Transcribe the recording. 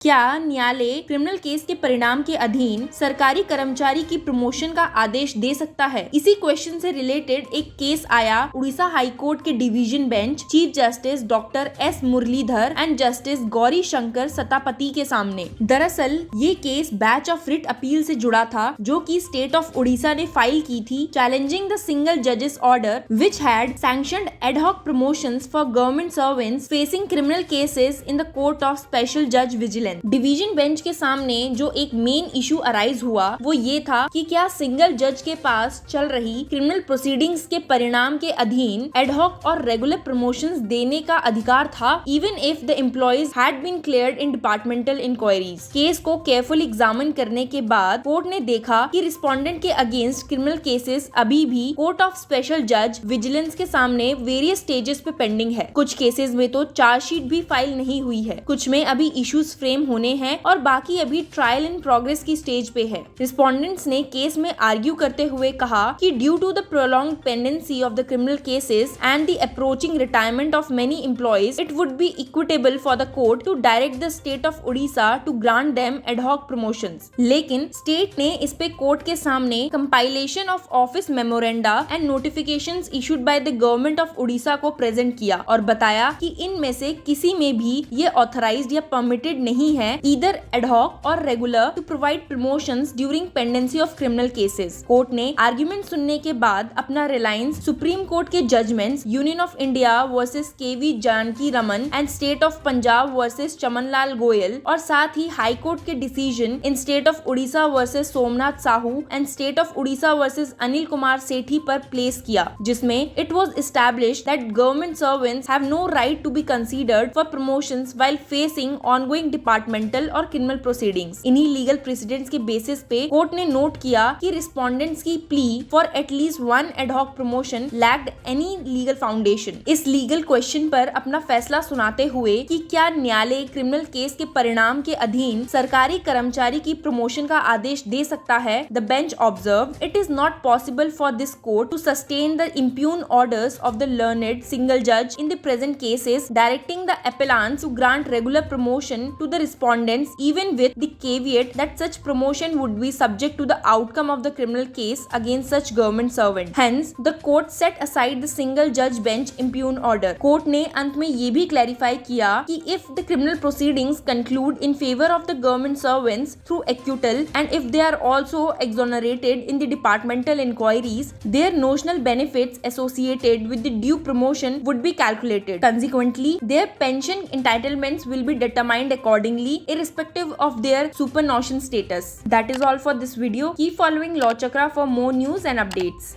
क्या न्यायालय criminal case के परिणाम के अधीन सरकारी कर्मचारी की प्रमोशन का आदेश दे सकता है? इसी क्वेश्चन से रिलेटेड एक केस आया उड़ीसा हाई कोर्ट के division bench chief justice doctor S Muralidhar and justice Gauri Shankar Satapathy के सामने। दरअसल ये case batch of writ appeal से जुड़ा था, जो कि स्टेट ऑफ उड़ीसा ने फाइल की थी, चैलेंजिंग द सिंगल जजेस order which had sanctioned ad hoc promotions for government servants facing criminal cases in the court of special जज विजिलेंस। डिवीजन बेंच के सामने जो एक मेन इशू अराइज हुआ वो ये था कि क्या सिंगल जज के पास चल रही क्रिमिनल प्रोसीडिंग्स के परिणाम के अधीन एडहॉक और रेगुलर प्रमोशंस देने का अधिकार था, even if the employees had been cleared in departmental inquiries. Case को केयरफुली एग्जामिन करने के बाद कोर्ट ने देखा कि रिस्पोंडेंट के अगेंस्ट क्रिमिनल केसेस अभी भी कोर्ट ऑफ स्पेशल जज विजिलेंस के सामने वेरियस स्टेजेस पे पेंडिंग है। कुछ केसेस में तो चार्जशीट भी फाइल नहीं हुई है, कुछ में अभी इश्यूज फ्रेम होने हैं और बाकी अभी ट्रायल इन प्रोग्रेस की स्टेज पे है। रिस्पोंडेंट्स ने केस में आर्ग्यू करते हुए कहा कि due to the prolonged pendency of the criminal cases and the approaching retirement of many employees, it would be equitable for the court to direct the state of Orissa to grant them ad hoc promotions. लेकिन state ने इस पे court के सामने compilation of office memoranda and notifications issued by the government of Orissa को present किया और बताया कि इनमें से किसी में भी ये ऑथराइज्ड या परमिटेड नहीं है either ad hoc or regular to provide promotions during pendency of criminal cases। Court ने आर्ग्यूमेंट सुनने के बाद अपना रिलायंस सुप्रीम कोर्ट के judgments union of India versus KV Janaki Raman and state of Punjab versus Chamanlal Goyal और साथ ही हाई कोर्ट के decision in state of Orissa versus Somnath Sahu and state of Orissa versus Anil Kumar Sethi पर प्लेस किया, जिसमें it was established that government servants have no right to be considered for promotions while facing ongoing departmental और criminal proceedings. इन्हीं legal presidents के basis पे court ने note किया कि रिस्पोंडेंट्स की plea for at least one ad hoc promotion lacked any legal foundation. इस legal question पर अपना फैसला सुनाते हुए कि क्या न्यायालय क्रिमिनल केस के परिणाम के अधीन सरकारी कर्मचारी की प्रमोशन का आदेश दे सकता है, the bench observe it is not possible for this court to sustain the impugned orders of the learned single जज in the present cases directing the appellants to grant regular promotion to the respondents, even with the caveat that such promotion would be subject to the outcome of the criminal case against such government servant। Hence, the court set aside the single judge bench impugned order। Court ने अंत में ये भी clarify किया कि if the criminal proceedings conclude in favor of the government servants through acquittal and if they are also exonerated in the departmental inquiries, their notional benefits associated with the due promotion would be calculated। Consequently, their pension entitlements will be determined accordingly, irrespective of their superannuation status। That is all for this video. Keep following Law Chakra for more news and updates.